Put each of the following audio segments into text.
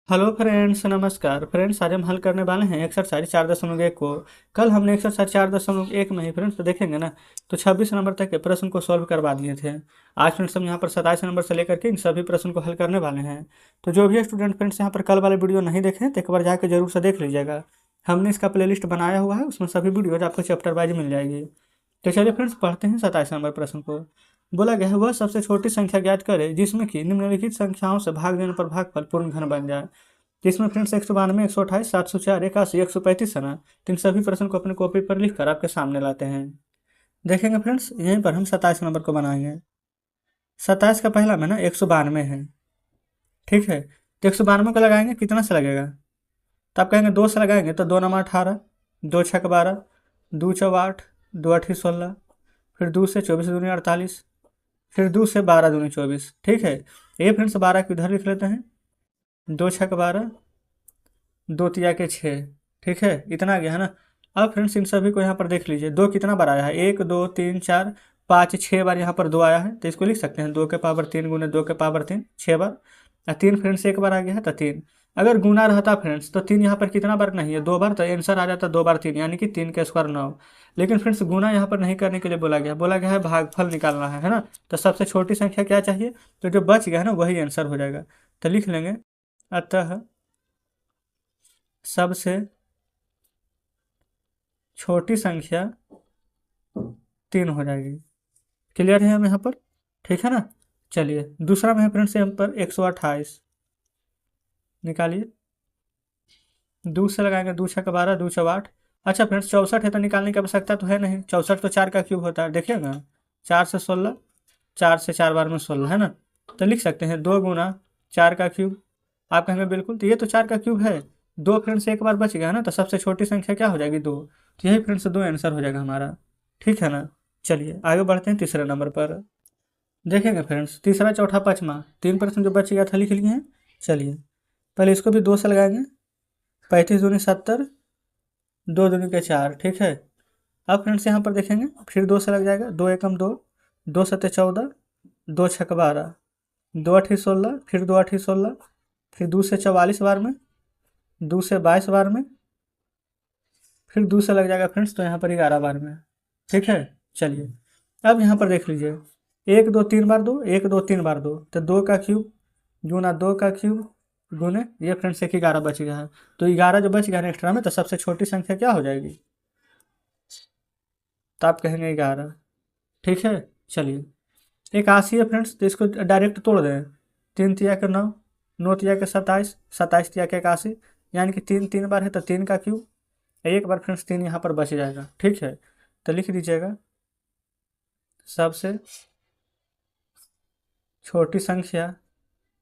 Hello friends, नमस्कार friends. आज हम हल करने वाले हैं एक्सरसाइज 4.1 को। कल हमने एक्सरसाइज 4.1 में ही फ्रेंड्स तो देखेंगे ना, तो 26 नंबर तक के प्रश्न को सॉल्व करवा दिए थे। आज फ्रेंड्स हम यहाँ पर 27 नंबर से लेकर के इन सभी प्रश्न को हल करने वाले हैं। तो जो भी स्टूडेंट फ्रेंड्स यहाँ पर कल वाले वीडियो नहीं देखे तो एक बार जाकर जरूर से देख लीजिएगा। हमने इसका प्लेलिस्ट बनाया हुआ है, उसमें सभी वीडियोज आपको चैप्टर वाइज मिल जाएगी। तो चलिए फ्रेंड्स पढ़ते हैं 27 नंबर प्रश्न को। बोला गया है वह सबसे छोटी संख्या ज्ञात करे जिसमें कि निम्नलिखित संख्याओं से भाग देने पर भागफल पूर्ण घन बन जाए। तो इसमें फ्रेंड्स 192, 128, 704, 81, 135 है ना। तो इन सभी प्रश्न को अपने कॉपी पर लिखकर आपके सामने लाते हैं। देखेंगे फ्रेंड्स, यहीं पर हम 27 नंबर को बनाएंगे। 27 का पहला में ना 192 है, ठीक है। तो 192 को लगाएंगे, कितना से लगेगा? तो आप कहेंगे 2 से लगाएंगे, तो 2 नंबर 18, 2 छक 12, 2 चौ 8, 2 अठी 16, फिर 2 से 24 दूनी 48, फिर 2 से 12 दूनी 24, ठीक है। ये फ्रेंड्स 12 को इधर लिख लेते हैं, 2 छक 12, 2 तिया के 6, ठीक है। इतना आ गया है ना। अब फ्रेंड्स इन सभी को यहाँ पर देख लीजिए, 2 कितना बार आया है? 1 2 3 4 5 6 बार यहाँ पर 2 आया है, तो इसको लिख सकते हैं 2 के पावर 3 गुने 2 के पावर 3, 6 बार। 3 फ्रेंड्स एक बार आ गया है, तो 3। अगर गुना रहता फ्रेंड्स तो 3 यहाँ पर कितना बार नहीं है? 2 बार, तो आंसर आ जाता 2 बार 3, यानी कि 3 के स्क्वायर 9। लेकिन फ्रेंड्स गुना यहाँ पर नहीं करने के लिए बोला गया है भागफल निकालना है ना। तो सबसे छोटी संख्या क्या चाहिए? तो जो बच गया है ना वही आंसर हो जाएगा। तो लिख लेंगे, अतः सबसे छोटी संख्या 3 हो जाएगी। क्लियर है हम यहाँ पर? ठीक है ना। चलिए दूसरा में है फ्रेंड्स यहाँ पर 128, निकालिए। 2 से लगाएंगे, 2 छक 12, 2 चौ 8। अच्छा फ्रेंड्स 64 है, तो निकालने की आवश्यकता तो है नहीं। 64 तो 4 का क्यूब होता है, देखिएगा 4 से 16, 4 से 4 बार में 16 है ना। तो लिख सकते हैं 2 गुना 4 का क्यूब। आप कहेंगे बिल्कुल, तो ये तो 4 का क्यूब है। 2 फ्रेंड्स एक बार बच गया ना, तो सबसे छोटी संख्या क्या हो जाएगी? 2। तो यही फ्रेंड्स 2 आंसर हो जाएगा हमारा, ठीक है ना। चलिए आगे बढ़ते हैं तीसरे नंबर पर। देखेंगे फ्रेंड्स तीसरा चौथा पाँचवा 3 प्रश्न जो बच गया था लिख लिए हैं। चलिए पहले इसको भी 2 से लगाएंगे, 35 दूनी 70, 2 दूनी के 4, ठीक है। अब फ्रेंड्स यहाँ पर देखेंगे, फिर 2 से लग जाएगा, 2 एकम 2, 2 सत्ते 14, 2 छक 12, 2 अठी 16, फिर 2 अठी 16, फिर 2 से 44 बार में, 2 से 22 बार में, फिर 2 से लग जाएगा फ्रेंड्स तो यहाँ पर 11 बार में, ठीक है। चलिए अब यहाँ पर देख लीजिए, 1 2 3 बार 2, 1 2 3 बार 2, तो 2 का क्यूब गुना 2 का क्यूब गुने ये फ्रेंड्स 11 बच गया है। तो 11 जो बच गया ना एक्स्ट्रा में, तो सबसे छोटी संख्या क्या हो जाएगी? तो आप कहेंगे 11, ठीक है। चलिए 81 है फ्रेंड्स, तो इसको डायरेक्ट तोड़ दें। 3 तिया के 9, 9 तिया के 27, 27 तिया के 81, यानी कि 3 3 बार है, तो 3 का क्यूब। एक बार फ्रेंड्स 3 यहाँ पर बच जाएगा, ठीक है। तो लिख दीजिएगा सबसे छोटी संख्या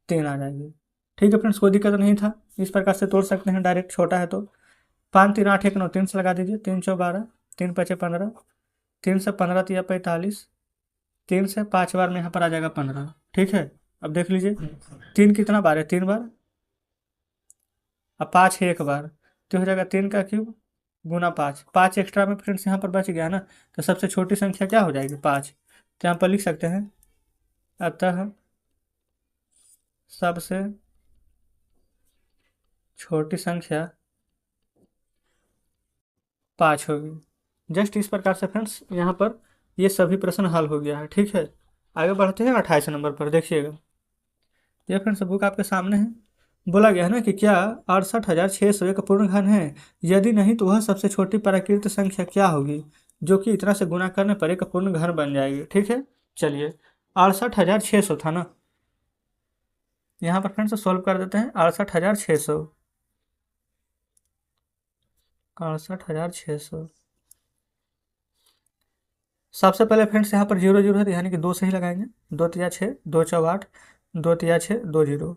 3 आ जाएगी, ठीक है फ्रेंड्स। कोई दिक्कत नहीं था, इस प्रकार से तोड़ सकते हैं डायरेक्ट, छोटा है तो। 5 3 8 1 9, 3 से लगा दीजिए, 3 चौ 12, 3 पचे 15, 3 से 15 तिया 45, 3 से 5 बार में यहाँ पर आ जाएगा 15, ठीक है। अब देख लीजिए 3 कितना बार है? 3 बार। अब 5 है एक बार, तो हो जाएगा 3 का क्यूब गुना 5, 5 एक्स्ट्रा में फ्रेंड्स यहाँ पर बच गया ना। तो सबसे छोटी संख्या क्या हो जाएगी? 5। तो यहाँ पर लिख सकते हैं, अतः सबसे छोटी संख्या 5 होगी। जस्ट इस प्रकार से फ्रेंड्स यहाँ पर ये सभी प्रश्न हल हो गया है, ठीक है। आगे बढ़ते हैं 28 नंबर पर, देखिएगा। ये फ्रेंड्स बुक आपके सामने है। बोला गया है ना कि क्या 68,600 एक पूर्ण घन है? यदि नहीं तो वह सबसे छोटी प्राकृत संख्या क्या होगी जो कि इतना से गुना करने पर एक पूर्ण घन बन जाएगी, ठीक है। चलिए 68,600 था ना, यहाँ पर फ्रेंड्स सॉल्व कर देते हैं। 68,600, 68,600। सबसे पहले फ्रेंड्स यहाँ पर 0 0 है, यानी कि 2 से ही लगाएंगे। 2 तिया 6, 2 चौ 8, 2 तिया 6, 2 0।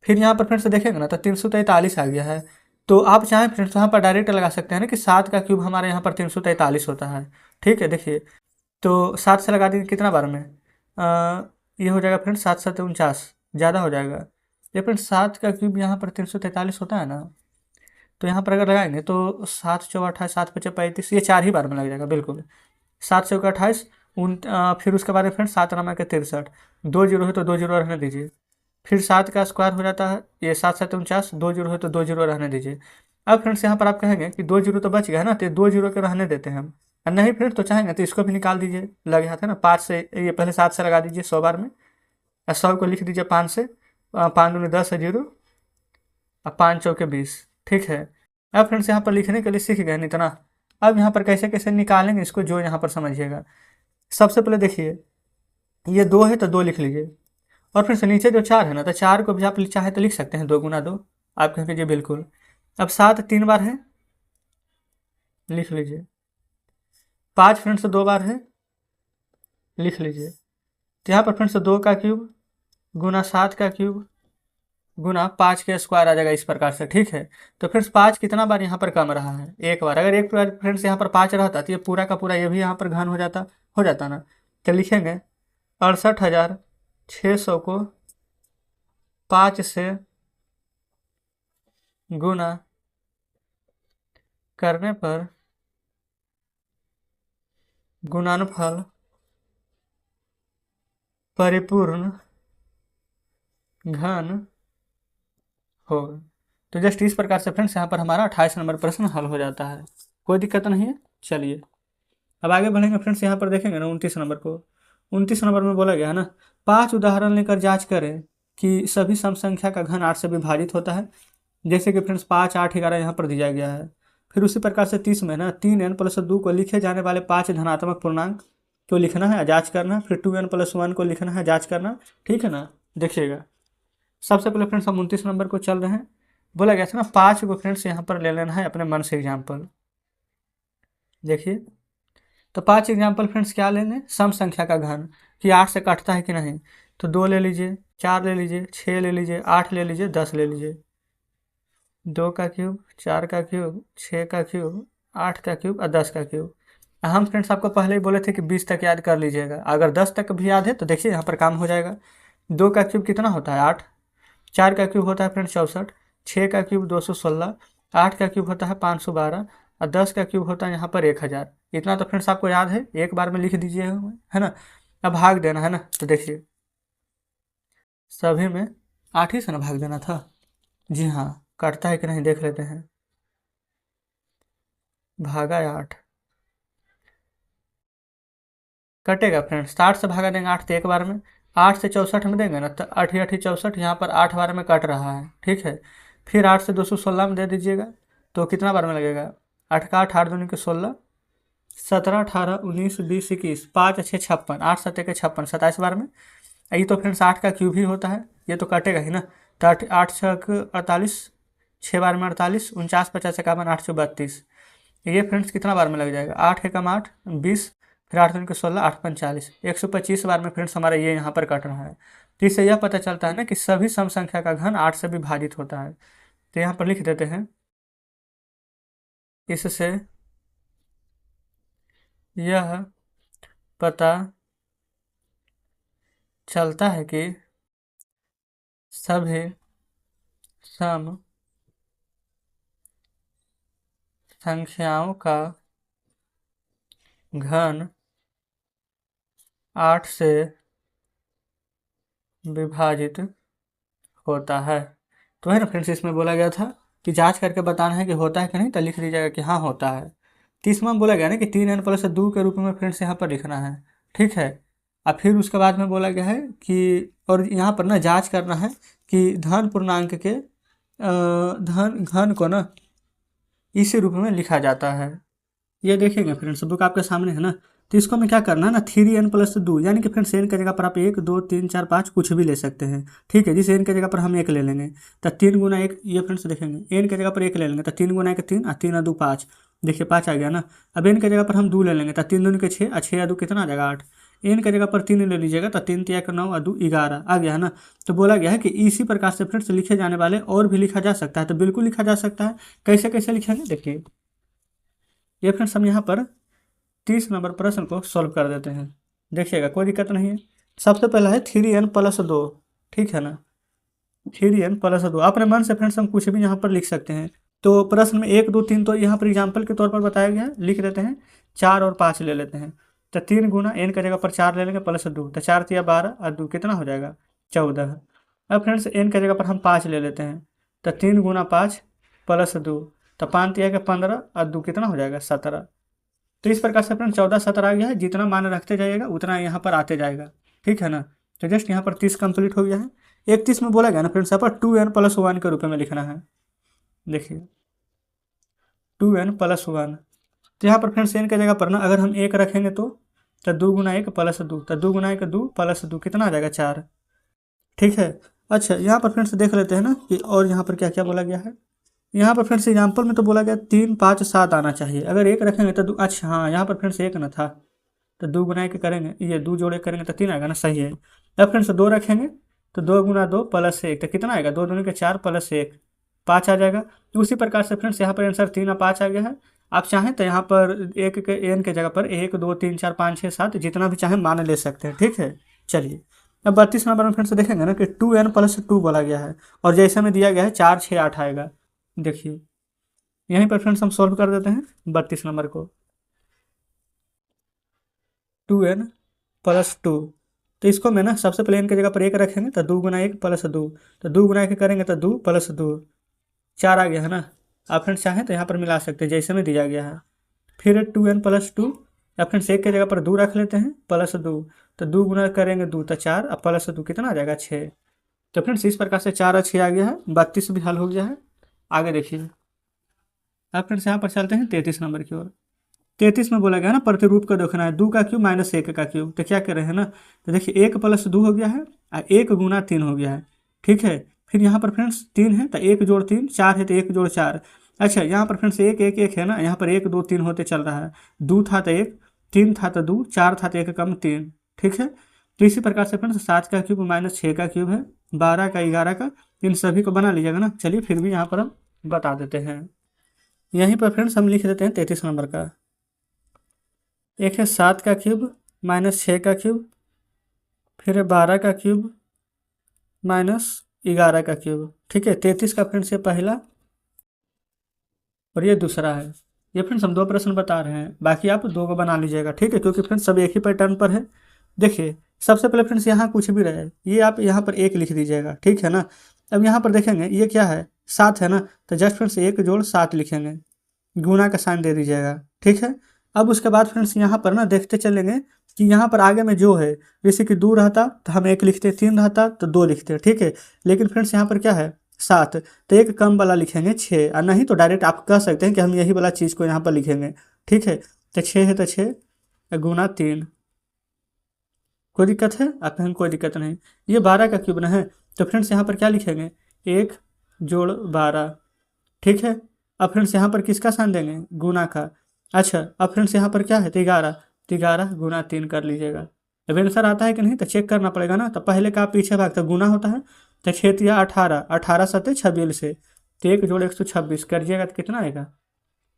फिर यहाँ पर फ्रेंड्स देखेंगे ना, तो 343 आ गया है। तो आप चाहें फ्रेंड्स यहाँ पर डायरेक्ट लगा सकते हैं ना कि 7 का क्यूब हमारे यहाँ पर 343 होता है, ठीक है। देखिए तो 7 से लगा देंगे कितना बार में? ये हो जाएगा फ्रेंड्स 7 7 49, ज़्यादा हो जाएगा। ये फ्रेंड्स 7 का क्यूब यहाँ पर 343 होता है ना। तो यहाँ पर अगर लगाएंगे तो 7 चौ 28, 7 पचे 35, ये 4 ही बार में लग जाएगा बिल्कुल। 7 चौका 28, फिर उसके बाद में फ्रेंड्स 7 नमा के 63, 2 जीरो है तो 2 जीरो रहने दीजिए। फिर 7 का स्क्वायर हो जाता है, ये 7 7 49, 2 जीरो है तो 2 जीरो रहने दीजिए। अब फ्रेंड्स यहाँ पर आप कहेंगे कि 2 जीरो तो बच गया है ना, तो 2 जीरो के रहने देते हैं हम। नहीं फ्रेंड्स तो चाहेंगे तो इसको भी निकाल दीजिए, लगे हाथ है ना, 5 से ये पहले 7 से लगा दीजिए 100 बार में, और 100 को लिख दीजिए 5 से, 5 दूनी 10 है जीरो, और 5 चौके 20। ठीक है, अब फ्रेंड्स यहाँ पर लिखने के लिए सीख गए ना इतना। अब यहाँ पर कैसे कैसे निकालेंगे इसको, जो यहाँ पर समझिएगा। सबसे पहले देखिए, ये 2 है तो 2 लिख लीजिए, और फिर से नीचे जो 4 है ना, तो 4 को भी आप चाहे तो लिख सकते हैं 2 गुना 2, आप कहेंगे जी बिल्कुल। अब 7 3 बार है, लिख लीजिए। 5 फ्रेंड्स से 2 बार है, लिख लीजिए। तो यहाँ पर फ्रेंड्स 2 का क्यूब गुना 7 का क्यूब गुना 5 के स्क्वायर आ जाएगा इस प्रकार से। ठीक है, तो फ्रेंड्स 5 कितना बार यहाँ पर कम रहा है, एक बार। अगर एक बार फ्रेंड्स यहाँ पर 5 रहता तो ये पूरा का पूरा ये भी यहाँ पर घन हो जाता ना। तो लिखेंगे 68,600 को 5 से गुना करने पर गुणनफल परिपूर्ण घन होगा। तो जस्ट इस प्रकार से फ्रेंड्स यहाँ पर हमारा 28 नंबर प्रश्न हल हो जाता है, कोई दिक्कत नहीं है। चलिए अब आगे बढ़ेंगे फ्रेंड्स, यहाँ पर देखेंगे ना 29 नंबर को। 29 नंबर में बोला गया है ना, 5 उदाहरण लेकर जांच करें कि सभी सम संख्या का घन 8 से विभाजित होता है। जैसे कि फ्रेंड्स 5 8 11 यहाँ पर दिया गया है। फिर उसी प्रकार से 30 में ना 3n+2 को लिखे जाने वाले 5 धनात्मक पूर्णांक को लिखना है, जांच करना। फिर 2n+1 को लिखना है, जांच करना। ठीक है ना, देखिएगा सबसे पहले फ्रेंड्स हम 29 नंबर को चल रहे हैं। बोला गया था ना 5 को फ्रेंड्स यहाँ पर ले लेना है अपने मन से एग्जाम्पल। देखिए तो 5 एग्जाम्पल फ्रेंड्स क्या लेंगे, सम संख्या का घन, कि 8 से कटता है कि नहीं। तो 2 ले लीजिए, 4 ले लीजिए, 6 ले लीजिए, 8 ले लीजिए, 10 ले लीजिए। 2 का क्यूब, 4 का क्यूब, 6 का क्यूब, 8 का क्यूब और 10 का क्यूब। हम फ्रेंड्स आपको पहले ही बोले थे कि 20 तक याद कर लीजिएगा। अगर 10 तक भी याद है तो देखिए यहाँ पर काम हो जाएगा। 2 का क्यूब कितना होता है 8, 4 का क्यूब होता है फ्रेंड्स 64, 6 का क्यूब 216, 8 का क्यूब होता है 512 और 10 का क्यूब होता है यहाँ पर 1000। इतना तो फ्रेंड्स आपको याद है, एक बार में लिख दीजिए, है ना। अब भाग देना है ना, तो देखिए सभी में 8 ही से ना भाग देना था। जी हाँ, कटता है कि नहीं देख लेते हैं। भागा 8, कटेगा फ्रेंड्स। 8 से भागा देंगे 8 तो एक बार में, 8 से 64 में देंगे ना तो 8 8 64, यहाँ पर 8 बार में कट रहा है। ठीक है, फिर 8 से 216 में दे दीजिएगा, तो कितना बार में लगेगा, 8 का 8, 8 दूनी के 16, 17 18 19 20 21, 5 6 56, 8 7 के 56, 27 बार में। ये तो फ्रेंड्स 8 का क्यूब ही होता है, ये तो कटेगा ही ना। तो 8 6 48, 6 बार में 48, 49 50 51, 8 से 32। ये फ्रेंड्स कितना बार में लग जाएगा, 8 के कम 8 20, फिर 8 दूनी के 16, 8 45, 125 बार में फ्रेंड्स हमारा ये यहाँ पर कट रहा है। तो इससे यह पता चलता है ना कि सभी सम संख्या का घन 8 से विभाजित होता है। तो यहाँ पर लिख देते हैं, इससे यह पता चलता है कि सभी सम संख्याओं का घन 8 से विभाजित होता है। तो है ना फ्रेंड्स, इसमें बोला गया था कि जांच करके बताना है कि होता है कि नहीं, तो लिख दीजिएगा कि हाँ होता है। 30वां में बोला गया ना कि 3n+2 के रूप में फ्रेंड्स यहाँ पर लिखना है। ठीक है, और फिर उसके बाद में बोला गया है कि, और यहाँ पर ना जांच करना है कि धन पूर्णांक के धन घन को ना इसी रूप में लिखा जाता है। ये देखेंगे फ्रेंड्स, बुक आपके सामने है ना। तो इसको हमें क्या करना है ना, 3n+2, यानी कि फ्रेंड्स n की जगह पर आप 1 2 3 4 5 कुछ भी ले सकते हैं। ठीक है, जिस n की जगह पर हम 1 ले लेंगे तो 3 गुना 1, ये फ्रेंड्स देखेंगे n की जगह पर 1 ले लेंगे तो 3 गुना 1 3 और 3 और 2 5, देखिए 5 आ गया ना। अब n की जगह पर हम 2 ले लेंगे तो 3 दूनी के 6 और 6 और 2 कितना आ जाएगा 8। n की जगह पर 3 ले लीजिएगा तो 3 3 9 और 2 11 आ गया है ना। तो बोला गया है कि इसी प्रकार से फ्रेंड्स लिखे जाने वाले और भी लिखा जा सकता है, तो बिल्कुल लिखा जा सकता है। कैसे कैसे लिखेंगे देखिए, ये फ्रेंड्स हम यहाँ पर 30 नंबर प्रश्न को सॉल्व कर देते हैं। देखिएगा कोई दिक्कत नहीं है। सबसे पहला है 3n+2, ठीक है ना। 3n+2 अपने मन से फ्रेंड्स हम कुछ भी यहाँ पर लिख सकते हैं। तो प्रश्न में 1 2 3 तो यहाँ पर एग्जाम्पल के तौर पर बताया गया है, लिख देते हैं। 4 और 5 ले लेते हैं, तो 3 गुना n की जगह पर 4 ले लेंगे +2, तो 4 3 12 और 2 कितना हो जाएगा 14। अब फ्रेंड्स n की जगह पर हम 5 ले लेते हैं, तो 3 गुना 5 प्लस 2, तो 5 दिया 15 और 2 कितना हो जाएगा 17। तो इस प्रकार से फ्रेंड्स 14 17 आ गया है, जितना मान रखते जाइएगा उतना यहाँ पर आते जाएगा, ठीक है ना। तो जस्ट यहाँ पर 30 कंप्लीट हो गया है। 31 में बोला गया ना फ्रेंड्स, यहाँ पर 2n+1 के रूप में लिखना है। देखिए 2n+1, तो यहाँ पर फ्रेंड्स n की जगह पर ना अगर हम 1 रखेंगे तो 2 गुना 1 प्लस 2, तो 2 गुना 1 2 प्लस 2 कितना आ जाएगा 4, ठीक है। अच्छा यहाँ पर फ्रेंड्स देख लेते हैं ना कि और यहाँ पर क्या क्या बोला गया है। यहाँ पर फ्रेंड्स एग्जाम्पल में तो बोला गया 3 5 7 आना चाहिए, अगर 1 रखेंगे तो 2, अच्छा हाँ यहाँ पर फ्रेंड्स 1 ना था, तो 2 गुना 1 करेंगे, ये 2 जोड़े करेंगे तो 3 आएगा ना, सही है। अब फ्रेंड्स 2 रखेंगे तो 2 गुना 2 प्लस 1, तो कितना आएगा 2 दूनी के 4 प्लस 1 5 आ जाएगा। तो उसी प्रकार से फ्रेंड्स यहाँ पर आंसर 3 और 5 आ गया है। आप चाहें तो यहाँ पर एक के एन के जगह पर 1 2 3 4 5 6 7 जितना भी चाहें मान ले सकते हैं, ठीक है। चलिए अब 32 नंबर में फ्रेंड्स देखेंगे ना कि 2n+2 बोला गया है, और जैसे में दिया गया है 4 6 8 आएगा। देखिए यहीं पर फ्रेंड्स हम सॉल्व कर देते हैं 32 नंबर को। 2n+2, तो इसको मैं ना सबसे पहले n की जगह पर 1 रखेंगे तो 2 गुना 1 प्लस 2, तो 2 गुना 1 करेंगे तो 2 प्लस 2 4 आ गया है ना। आप फ्रेंड्स चाहें तो यहाँ पर मिला सकते हैं जैसे में दिया गया है। फिर 2n+2, या फ्रेंड्स 1 की जगह पर 2 रख लेते हैं प्लस 2, तो 2 गुना करेंगे 2 तो 4 और प्लस 2 कितना आ जाएगा 6। तो फ्रेंड्स इस प्रकार से 4 और 6 आ गया है, 32 भी हल हो गया है। आगे देखिए अब फ्रेंड्स यहाँ पर चलते हैं 33 नंबर की ओर। 33 में बोला गया ना प्रतिरूप को देखना है, 2 का क्यूब माइनस 1 का क्यूब, तो क्या कर रहे हैं ना, तो देखिए 1 + 2 हो गया है और 1 गुना 3 हो गया है, ठीक है। फिर यहाँ पर फ्रेंड्स 3 है तो 1 जोड़ 3 4 है तो 1 जोड़ 4। अच्छा यहाँ पर फ्रेंड्स 1 1 1 है ना, यहाँ पर 1 2 3 होते चल रहा है, 2 था तो 1, 3 था तो 2, 4 था तो 1 कम 3, ठीक है। तो इसी प्रकार से फ्रेंड्स 7 का क्यूब माइनस 6 का क्यूब है, 12 का 11 का, इन सभी को बना लीजिएगा ना। चलिए फिर भी यहाँ पर हम बता देते हैं। यहीं पर फ्रेंड्स हम लिख देते हैं 33 नंबर का। एक है 7 का क्यूब माइनस 6 का क्यूब, फिर है 12 का क्यूब माइनस 11 का क्यूब, ठीक है। 33 का फ्रेंड्स ये पहला और ये दूसरा है। ये फ्रेंड्स हम 2 प्रश्न बता रहे हैं, बाकी आप 2 को बना लीजिएगा, ठीक है, क्योंकि फ्रेंड्स सब एक ही पैटर्न पर है। देखिए सबसे पहले फ्रेंड्स यहाँ कुछ भी रहे ये आप यहाँ पर 1 लिख दीजिएगा, ठीक है ना। अब यहाँ पर देखेंगे ये क्या है 7 है ना, तो जस्ट फ्रेंड्स 1 जोड़ 7 लिखेंगे, गुना का साइन दे दीजिएगा, ठीक है। अब उसके बाद फ्रेंड्स यहाँ पर ना देखते चलेंगे कि यहाँ पर आगे में जो है, जैसे कि 2 रहता तो हम 1 लिखते, 3 रहता तो 2 लिखते, ठीक है। लेकिन फ्रेंड्स यहाँ पर क्या है 7, तो एक कम वाला लिखेंगे 6, और नहीं तो डायरेक्ट आप कह सकते हैं कि हम यही वाला चीज़ को यहाँ पर लिखेंगे, ठीक है। तो 6 है तो 6 गुना 3, कोई दिक्कत है आप कहें कोई दिक्कत नहीं। ये 12 का क्यूब ना है, तो फ्रेंड्स यहाँ पर क्या लिखेंगे 1 जोड़ 12, ठीक है। अब फ्रेंड्स यहाँ पर किसका साइन देंगे गुना का। अच्छा अब फ्रेंड्स यहाँ पर क्या है तो 11, तो 11 गुना 3 कर लीजिएगा। अब आंसर आता है कि नहीं तो चेक करना पड़ेगा ना, तो पहले का पीछे भाग तो गुना होता है, तो 6 या 18, 18 सत्ते 26 से, तो 1 जोड़ 126 करिएगा तो कितना आएगा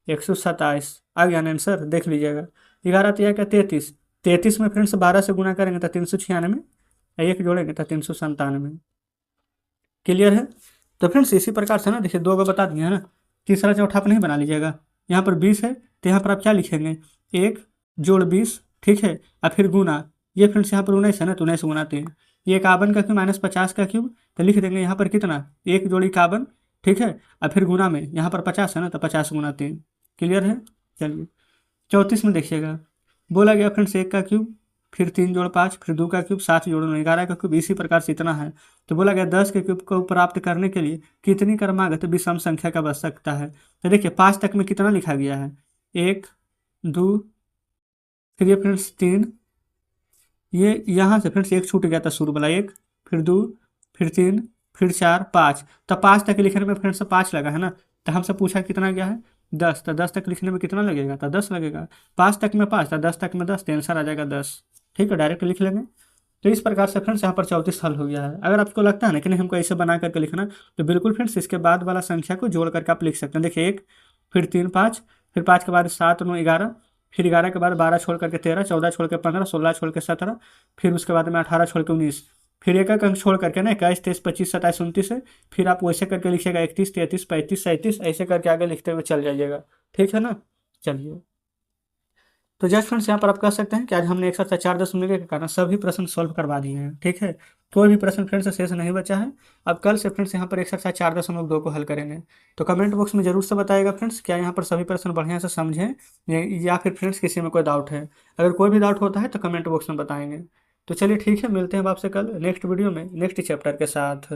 127 आ गया ना आंसर, देख लीजिएगा। 11 तो आएगा 33, 33 में फ्रेंड्स 12 से गुना करेंगे तो 396, 1 जोड़ेंगे तो 397। क्लियर है। तो फ्रेंड्स इसी प्रकार से ना देखिए 2 को बता दिए है ना, तीसरा चौथा आप नहीं बना लीजिएगा। यहाँ पर 20 है तो यहाँ पर आप क्या लिखेंगे 1 जोड़ 20, ठीक है, और फिर गुना, ये फ्रेंड्स यहाँ पर 19 है ना, तो 19 गुना 3, ये 51 का क्यूब माइनस 50 का क्यूब, तो लिख देंगे यहाँ पर कितना 1 जोड़ 51, ठीक है, और फिर गुना में यहाँ पर 50 है ना, तो 50 गुना 3। क्लियर है। चलिए 34 में देखिएगा, बोला गया फ्रेंड्स 1 का क्यूब, फिर 3 जोड़ 5, फिर 2 का क्यूब, 7 जोड़ 9 11 का क्यूब, इसी प्रकार से इतना है। तो बोला गया 10 के क्यूब को प्राप्त करने के लिए कितनी क्रमागत विषम संख्या का आवश्यकता है। तो देखिए 5 तक में कितना लिखा गया है 1 2, फिर ये फ्रेंड्स 3, ये यहाँ से फ्रेंड्स 1 छूट गया था शुरू वाला 1, फिर 2, फिर 3, फिर 4 5, तो 5 तक लिखने में फ्रेंड्स 5 लगा है ना, तो हमसे पूछा कितना गया है 10, तो 10 तक लिखने में कितना लगेगा तो 10 लगेगा, 5 तक में 5 तो 10 तक में 10, तो आंसर आ जाएगा 10, ठीक है, डायरेक्ट लिख लेंगे। तो इस प्रकार से फ्रेंड्स यहाँ पर 34 हल हो गया है। अगर आपको लगता है ना कि नहीं हमको ऐसे बना करके लिखना, तो बिल्कुल फ्रेंड्स इसके बाद वाला संख्या को जोड़ करके आप लिख सकते हैं। देखिए 1, फिर 3 5, फिर 5 के बाद 7 9 11, फिर 11 के बाद 12 छोड़ करके 13, 14 छोड़ के 15, 16 छोड़ के 17, फिर उसके बाद में 18 छोड़ के 19, फिर एक अंक छोड़ करके ना 21 23 25 27 29 है, फिर आप वैसे करके लिखिएगा 31 33 35 37, ऐसे करके आगे लिखते हुए चल जाइएगा, ठीक है ना। चलिए तो जस्ट फ्रेंड्स यहाँ पर आप कह सकते हैं कि आज हमने एक्सरसाइज 4.1 के कारण सभी प्रश्न सॉल्व करवा दिए हैं। ठीक है, कोई भी प्रश्न फ्रेंड्स शेष नहीं बचा है। अब कल से फ्रेंड्स यहाँ पर एक्सरसाइज 4.2 को हल करेंगे। तो कमेंट बॉक्स में जरूर से बताइएगा फ्रेंड्स, क्या यहाँ पर सभी प्रश्न बढ़िया से समझें या फिर फ्रेंड्स किसी में कोई डाउट है। अगर कोई भी डाउट होता है तो कमेंट बॉक्स में बताएंगे। तो चलिए ठीक है, मिलते हैं अब आपसे कल नेक्स्ट वीडियो में नेक्स्ट चैप्टर के साथ।